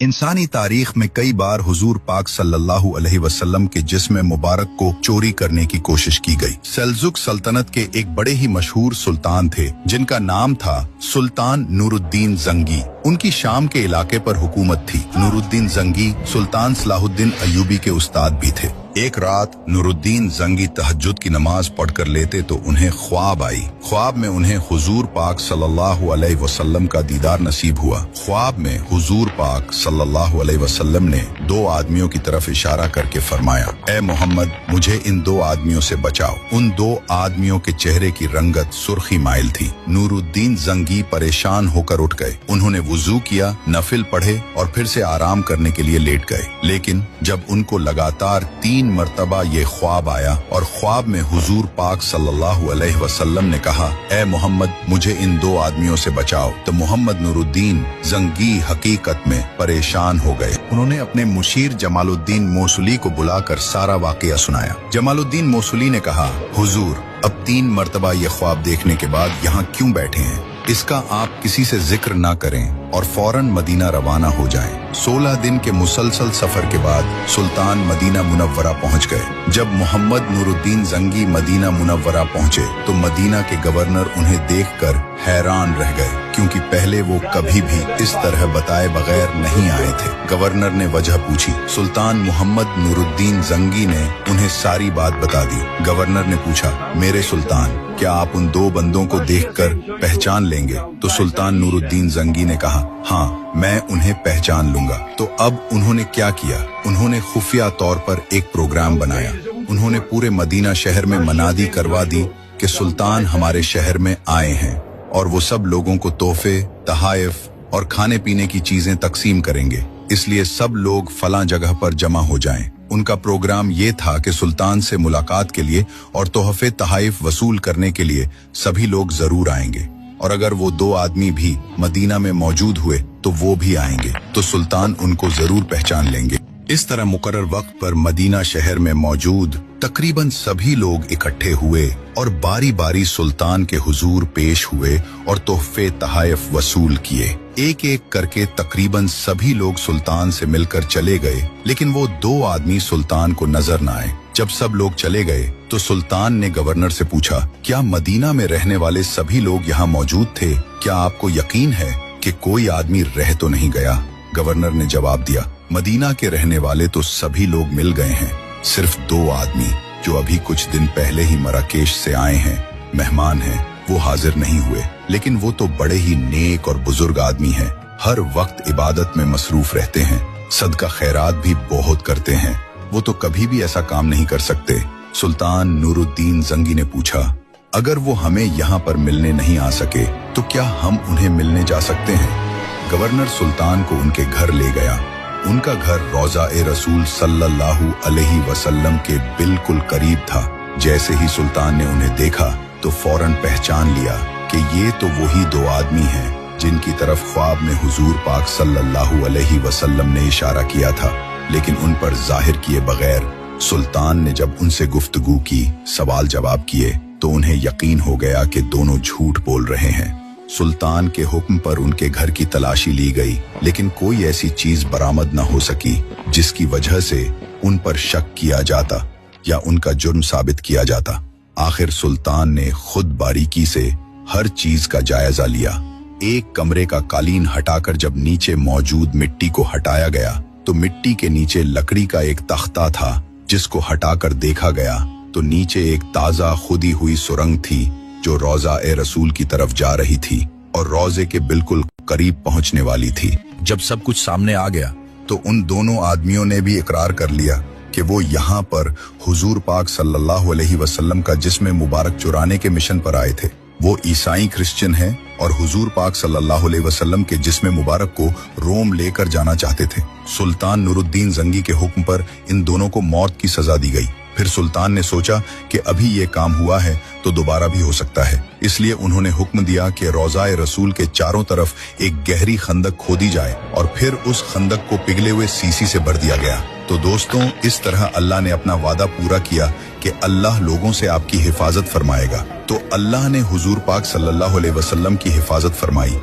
इंसानी तारीख में कई बार हुजूर पाक सल्लल्लाहु अलैहि वसल्लम के जिस्म मुबारक को चोरी करने की कोशिश की गई। सेल्जुक सल्तनत के एक बड़े ही मशहूर सुल्तान थे जिनका नाम था सुल्तान नूरुद्दीन जंगी। उनकी शाम के इलाके पर हुकूमत थी। नूरुद्दीन जंगी सुल्तान सलाहुद्दीन अय्यूबी के उस्ताद भी थे। एक रात नूरुद्दीन जंगी तहज्जुद की नमाज पढ़कर लेते तो उन्हें ख्वाब आई। ख्वाब में उन्हें हुजूर पाक सल्लल्लाहु अलैहि वसल्लम का दीदार नसीब हुआ। ख्वाब में हुजूर पाक सल्लल्लाहु अलैहि वसल्लम ने दो आदमियों की तरफ इशारा करके फरमाया, ए मोहम्मद, मुझे इन दो आदमियों से बचाओ। उन दो आदमियों के चेहरे की रंगत सुर्खी माइल थी। नूरुद्दीन जंगी परेशान होकर उठ गए। उन्होंने वुजू किया, नफिल पढ़े और फिर से आराम करने के लिए लेट गए। लेकिन जब उनको लगातार 3 मर्तबा ये ख्वाब आया और ख्वाब में हुजूर पाक सल्लल्लाहु अलैहि वसल्लम ने कहा, ए मोहम्मद, मुझे इन दो आदमियों से बचाओ, तो मोहम्मद नूरुद्दीन जंगी हकीकत में परेशान हो गए। उन्होंने अपने मुशीर जमालुद्दीन मौसुली को बुलाकर सारा वाकया सुनाया। जमालुद्दीन मौसुली ने कहा, हुजूर, अब 3 मर्तबा ये ख्वाब देखने के बाद यहाँ क्यों बैठे हैं? इसका आप किसी से जिक्र ना करें और फौरन मदीना रवाना हो जाएं। 16 दिन के मुसलसल सफर के बाद सुल्तान मदीना मुनव्वरा पहुंच गए। जब मोहम्मद नूरुद्दीन जंगी मदीना मुनव्वरा पहुंचे तो मदीना के गवर्नर उन्हें देखकर हैरान रह गए, क्योंकि पहले वो कभी भी इस तरह बताए बगैर नहीं आए थे। गवर्नर ने वजह पूछी। सुल्तान मोहम्मद नूरुद्दीन जंगी ने उन्हें सारी बात बता दी। गवर्नर ने पूछा, मेरे सुल्तान, क्या आप उन दो बंदों को देखकर पहचान लेंगे? तो सुल्तान नूरुद्दीन जंगी ने कहा, हाँ, मैं उन्हें पहचान लूंगा। तो अब उन्होंने क्या किया? उन्होंने खुफिया तौर पर एक प्रोग्राम बनाया। उन्होंने पूरे मदीना शहर में मनादी करवा दी कि सुल्तान हमारे शहर में आए हैं और वो सब लोगों को तोहफे, तहाइफ और खाने पीने की चीजें तकसीम करेंगे, इसलिए सब लोग फलां जगह पर जमा हो जाएं। उनका प्रोग्राम ये था कि सुल्तान से मुलाकात के लिए और तोहफे तहाइफ वसूल करने के लिए सभी लोग जरूर आएंगे, और अगर वो दो आदमी भी मदीना में मौजूद हुए तो वो भी आएंगे, तो सुल्तान उनको जरूर पहचान लेंगे। इस तरह मुकर्रर वक्त पर मदीना शहर में मौजूद तकरीबन सभी लोग इकट्ठे हुए और बारी बारी सुल्तान के हुजूर पेश हुए और तोहफे तहाइफ वसूल किए। एक एक करके तकरीबन सभी लोग सुल्तान से मिलकर चले गए, लेकिन वो दो आदमी सुल्तान को नजर न आए। जब सब लोग चले गए तो सुल्तान ने गवर्नर से पूछा, क्या मदीना में रहने वाले सभी लोग यहाँ मौजूद थे? क्या आपको यकीन है कि कोई आदमी रह तो नहीं गया? गवर्नर ने जवाब दिया, मदीना के रहने वाले तो सभी लोग मिल गए हैं, सिर्फ 2 आदमी जो अभी कुछ दिन पहले ही मराकेश से आए हैं, मेहमान हैं, वो हाजिर नहीं हुए। लेकिन वो तो बड़े ही नेक और बुजुर्ग आदमी हैं, हर वक्त इबादत में मसरूफ रहते हैं, सदका खैरात भी बहुत करते हैं, वो तो कभी भी ऐसा काम नहीं कर सकते। सुल्तान नूरुद्दीन जंगी ने पूछा, अगर वो हमें यहाँ पर मिलने नहीं आ सके तो क्या हम उन्हें मिलने जा सकते हैं? गवर्नर सुल्तान को उनके घर ले गया। उनका घर रोज़ा-ए-रसूल सल्लल्लाहु अलैहि वसल्लम के बिल्कुल करीब था। जैसे ही सुल्तान ने उन्हें देखा तो फौरन पहचान लिया कि ये तो वही 2 आदमी हैं जिनकी तरफ ख्वाब में हुजूर पाक सल्लल्लाहु अलैहि वसल्लम ने इशारा किया था। लेकिन उन पर जाहिर किए बगैर सुल्तान ने जब उनसे गुफ्तगू की, सवाल जवाब किए, तो उन्हें यकीन हो गया कि दोनों झूठ बोल रहे हैं। सुल्तान के हुक्म पर उनके घर की तलाशी ली गई, लेकिन कोई ऐसी चीज बरामद न हो सकी जिसकी वजह से उन पर शक किया जाता या उनका जुर्म साबित किया जाता। आखिर सुल्तान ने खुद बारीकी से हर चीज का जायजा लिया। एक कमरे का कालीन हटाकर जब नीचे मौजूद मिट्टी को हटाया गया तो मिट्टी के नीचे लकड़ी का एक तख्ता था, जिसको हटाकर देखा गया तो नीचे एक ताजा खुदी हुई सुरंग थी जो रोज़ा-ए-रसूल की तरफ जा रही थी और रोजे के बिल्कुल करीब पहुंचने वाली थी। जब सब कुछ सामने आ गया तो उन दोनों आदमियों ने भी इकरार कर लिया कि वो यहाँ पर हुजूर पाक सल्लल्लाहु अलैहि वसल्लम का जिस्म मुबारक चुराने के मिशन पर आए थे। वो ईसाई क्रिश्चियन हैं और हुजूर पाक सल्लल्लाहु अलैहि वसल्लम के जिस्म मुबारक को रोम लेकर जाना चाहते थे। सुल्तान नूरुद्दीन जंगी के हुक्म पर इन दोनों को मौत की सजा दी गई। फिर सुल्तान ने सोचा कि अभी ये काम हुआ है तो दोबारा भी हो सकता है, इसलिए उन्होंने हुक्म दिया कि रोज़ा-ए-रसूल के चारों तरफ एक गहरी खंदक खोदी जाए और फिर उस खंदक को पिघले हुए सीसी से भर दिया गया। तो दोस्तों, इस तरह अल्लाह ने अपना वादा पूरा किया कि अल्लाह लोगों से आपकी हिफाजत फरमाएगा। तो अल्लाह ने हुजूर पाक सल्लल्लाहु अलैहि वसल्लम की हिफाजत फरमाई।